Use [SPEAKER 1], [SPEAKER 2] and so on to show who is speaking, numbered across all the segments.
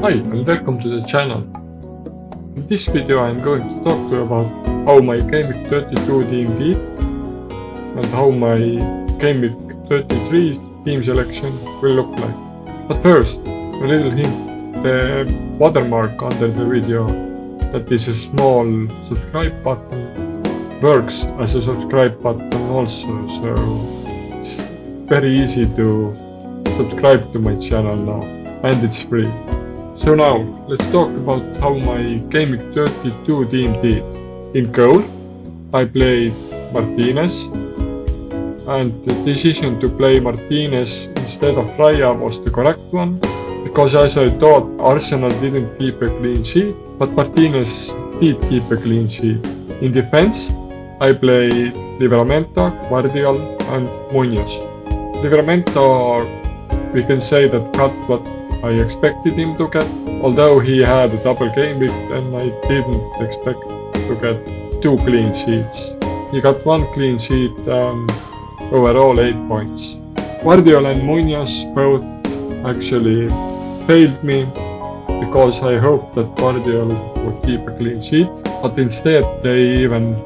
[SPEAKER 1] Hi and welcome to the channel. In this video I am going to talk to you about how my GameWeek 32 team did and how my GameWeek 33 team selection will look like. But first, a little hint, the watermark under the video, that is a small subscribe button, works as a subscribe button also, so it's very easy to subscribe to my channel now, and it's free. So now, let's talk about how my GameWeek 32 team did. In goal, I played Martinez, and the decision to play Martinez instead of Raya was the correct one, because as I thought Arsenal didn't keep a clean sheet, but Martinez did keep a clean sheet. In defense, I played Livramento, Guardiol and Munoz. Livramento, we can say that got what I expected him to get, although he had a double game week, then I didn't expect to get 2 clean sheets. He got 1 clean sheet and overall 8 points. Guardiol and Munoz both actually failed me, because I hoped that Guardiol would keep a clean sheet, but instead they even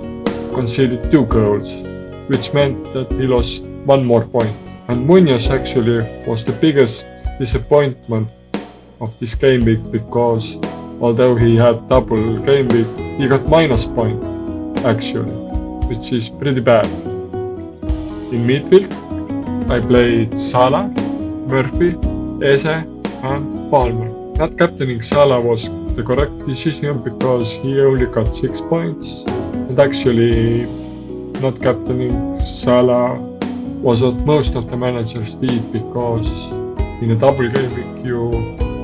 [SPEAKER 1] conceded 2 goals, which meant that he lost 1 more point. And Munoz actually was the biggest disappointment of this game week, because although he had double game week, he got minus point actually, which is pretty bad. In midfield, I played Salah, Murphy, Eze and Palmer. Not captaining Salah was the correct decision, because he only got 6 points, and actually not captaining Salah was what most of the managers did, because in a double game week you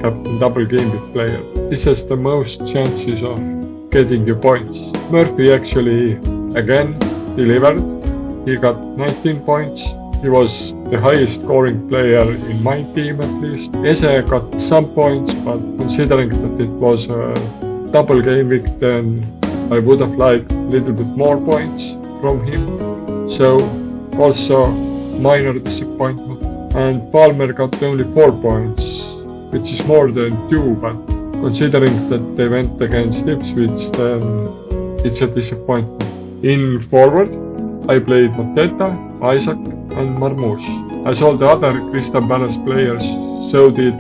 [SPEAKER 1] captain double game week player. This has the most chances of getting you points. Murphy actually again delivered. He got 19 points. He was the highest scoring player in my team at least. Eze got some points, but considering that it was a double game week, then I would have liked a little bit more points from him. So also minor disappointment. And Palmer got only 4 points, which is more than 2, but considering that they went against Ipswich, then it's a disappointment. In forward, I played Mateta, Isaac and Marmoush. As all the other Crystal Palace players, so did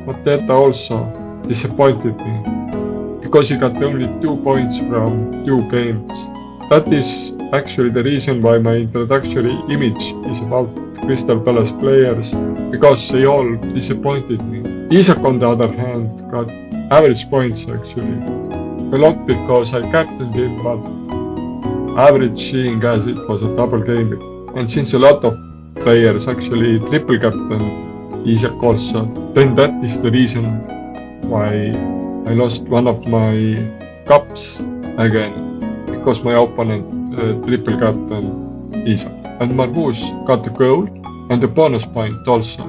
[SPEAKER 1] Mateta also disappointed me, because he got only 2 points from 2 games. That is actually the reason why my introductory image is about Crystal Palace players, because they all disappointed me. Isaac on the other hand got average points actually, a lot because I captained him, but average seeing as it was a double game week. And since a lot of players actually triple captain Isaac also, then that is the reason why I lost one of my cups again, because my opponent triple captain Isaac. And Marmoush got a goal and a bonus point also.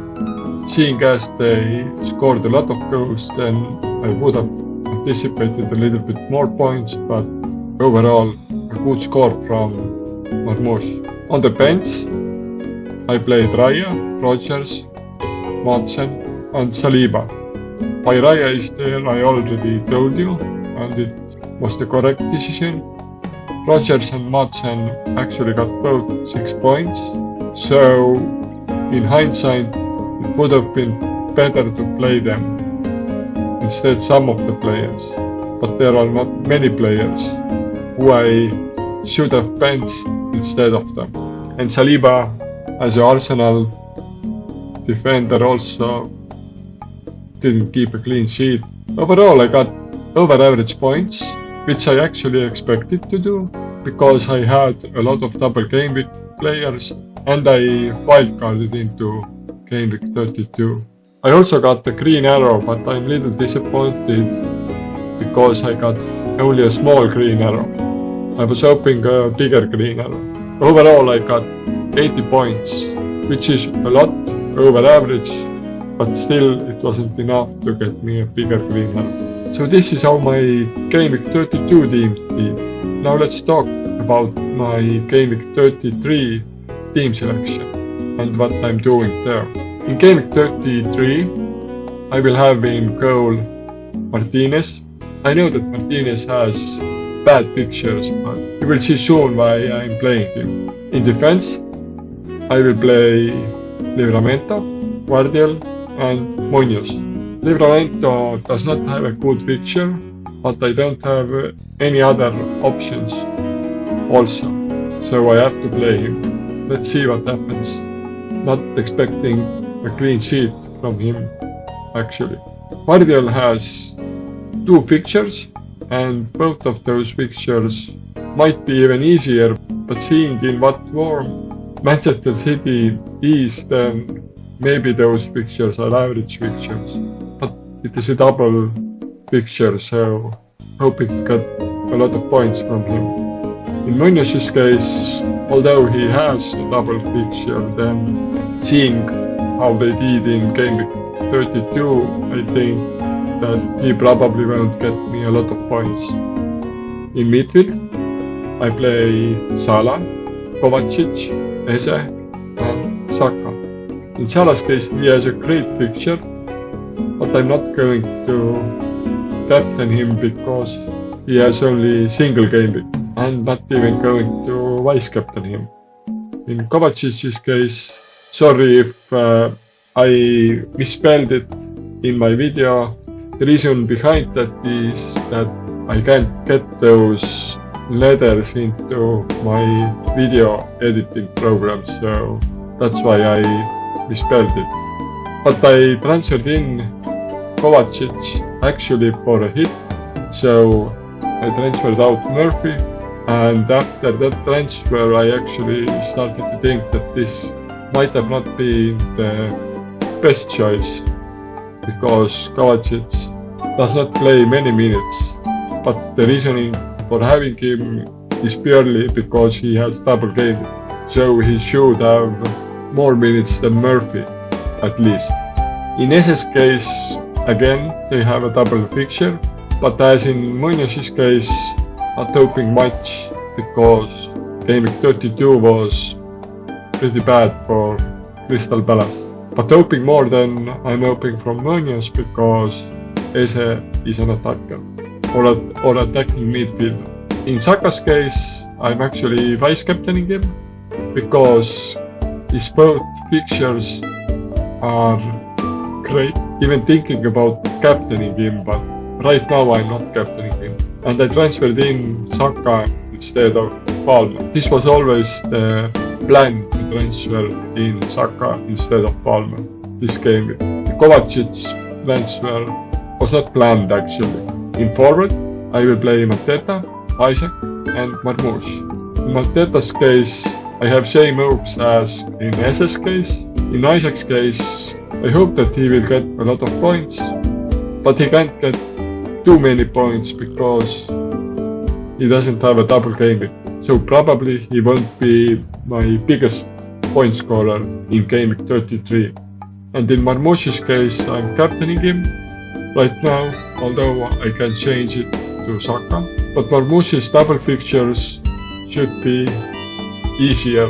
[SPEAKER 1] Seeing as they scored a lot of goals, then I would have anticipated a little bit more points, but overall a good score from Marmoush. On the bench, I played Raya, Rodgers, Madsen and Saliba. Why Raya is there I already told you, and it was the correct decision. Rodgers and Madsen actually got both 6 points, so in hindsight it would have been better to play them instead some of the players, but there are not many players who I should have benched instead of them. And Saliba as an Arsenal defender also didn't keep a clean sheet. Overall I got over average points, which I actually expected to do, because I had a lot of double game week players and I wildcarded into game week 32. I also got the green arrow, but I'm a little disappointed because I got only a small green arrow. I was hoping a bigger green arrow. Overall I got 80 points, which is a lot over average, but still it wasn't enough to get me a bigger green arrow. So this is how my GameWeek 32 team did. Now let's talk about my GameWeek 33 team selection and what I'm doing there. In GameWeek 33, I will have in goal Martinez. I know that Martinez has bad fixtures, but you will see soon why I'm playing him. In defense, I will play Livramento, Guardiol and Munoz. Livramento does not have a good fixture, but I don't have any other options also, so I have to play him. Let's see what happens. Not expecting a clean sheet from him, actually. Guardiol has 2 fixtures, and both of those fixtures might be even easier, but seeing in what form Manchester City is, then maybe those fixtures are average fixtures. But it is a double fixture, so hoping to get a lot of points from him. In Munoz's case, although he has a double fixture, then seeing how they did in game week 32, I think that he probably won't get me a lot of points. In midfield, I play Salah, Kovacic, Eze and Saka. In Salah's case, he has a great fixture, but I'm not going to captain him because he has only single game week, and not even going to vice captain him. In Kovacic's case, sorry if I misspelled it in my video. The reason behind that is that I can't get those letters into my video editing program, so that's why I misspelled it. But I transferred in Kovacic actually for a hit, so I transferred out Murphy, and after that transfer I actually started to think that this might have not been the best choice, because Kovacic does not play many minutes, but the reasoning for having him is purely because he has double game, so he should have more minutes than Murphy, at least. In Eze's case, again, they have a double fixture, but as in Munoz's case, not hoping much because game week 32 was pretty bad for Crystal Palace. But hoping more than I'm hoping from Munoz because Eze is an attacker or attacking midfielder. In Saka's case, I'm actually vice captaining him because his both fixtures are great. Even thinking about captaining him, but right now I'm not captaining him. And I transferred in Saka instead of Palmer. This was always the plan to transfer in Saka instead of Palmer this game. The Kovacic transfer was not planned actually. In forward, I will play Mateta, Isaac and Marmoush. In Mateta's case, I have same hopes as in Eze's case. In Isaac's case, I hope that he will get a lot of points, but he can't get too many points because he doesn't have a double game week. So probably he won't be my biggest point scorer in game week 33. And in Marmoush's case, I'm captaining him right now, although I can change it to Saka. But Marmoush's double fixtures should be easier,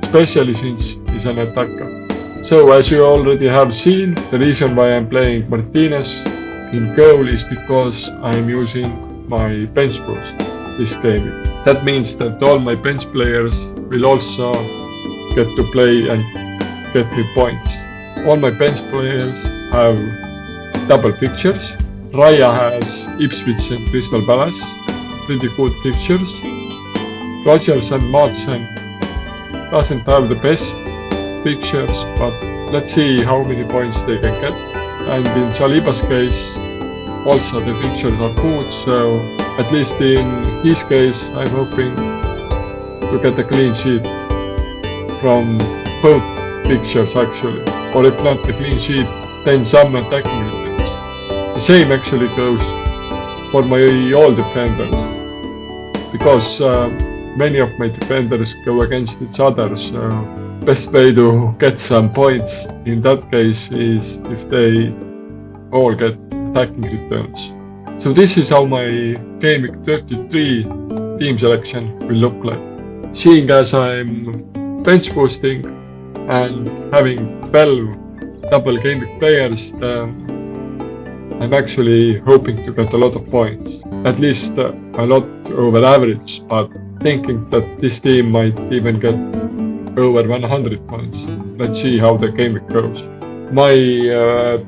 [SPEAKER 1] especially since he's an attacker. So as you already have seen, the reason why I'm playing Martinez in goal is because I'm using my bench boost this game. That means that all my bench players will also get to play and get me points. All my bench players have double fixtures. Raya has Ipswich and Crystal Palace, pretty good fixtures. Rodgers and Madsen doesn't have the best fixtures, but let's see how many points they can get. And in Saliba's case, also the fixtures are good, so at least in his case, I'm hoping to get a clean sheet from both fixtures actually. Or if not the clean sheet, then some attacking returns. The same actually goes for my all defenders, because many of my defenders go against each other, so best way to get some points in that case is if they all get attacking returns. So this is how my game week 33 team selection will look like. Seeing as I'm bench boosting and having 12 double game week players, I'm actually hoping to get a lot of points, at least a lot over average, but thinking that this team might even get over 100 points. Let's see how the game week goes. My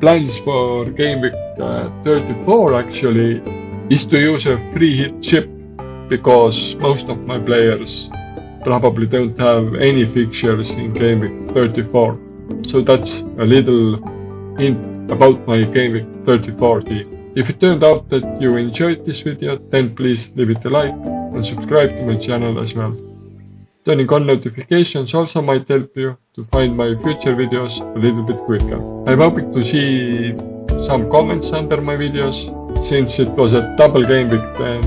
[SPEAKER 1] plans for game week 34 actually is to use a free hit chip, because most of my players probably don't have any fixtures in game week 34. So that's a little hint about my game week 34 team. If it turned out that you enjoyed this video, then please leave it a like and subscribe to my channel as well. Turning on notifications also might help you to find my future videos a little bit quicker. I'm hoping to see some comments under my videos. Since it was a double game week, then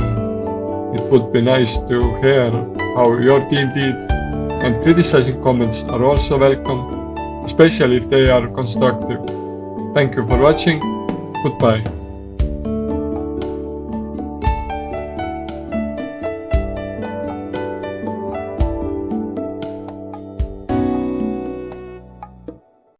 [SPEAKER 1] it would be nice to hear how your team did, and criticizing comments are also welcome, especially if they are constructive. Thank you for watching. Goodbye.